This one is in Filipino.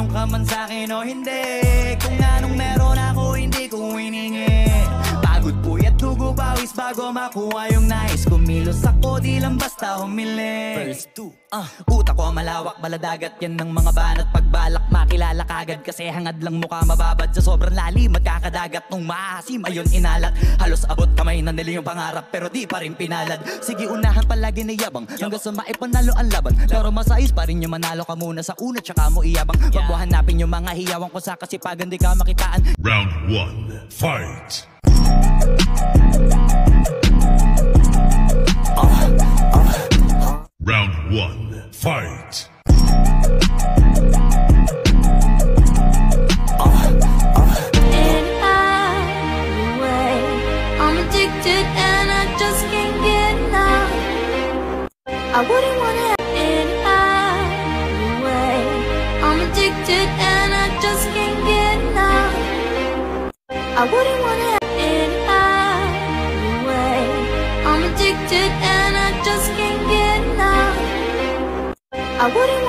Tumulong ka man sa'kin o hindi, kung anong meron ako hindi ko hiningi. Pagod puyat dugo pawis bago makuha yung nais. Kumilos ako di lang basta humili. Verse 2, utak ko malawak baladagat yan ng mga banat. Pagbalak makilala kagad kasi hangad lang mukha mababad. Sa sobrang lalim magkakadagat nung maasim ayon inalat. Halos abot kamay na nila yung pangarap pero di pa rin pinalad. Sige unahan palagi na yabang hanggang sa maipanalo ang laban. Pero masayos pa rin yung manalo ka muna sa una tsaka mo iyabang. Wag mo hanapin yung mga hiyawan ko sa kasipagan di ka makitaan. Round 1, fight! Round 1, fight! In every way, I'm addicted and I just can't get enough. I wouldn't wanna. In every way, I'm addicted and I just can't get enough. I wouldn't wanna. In every way, I'm addicted and I just can't get enough. I wouldn't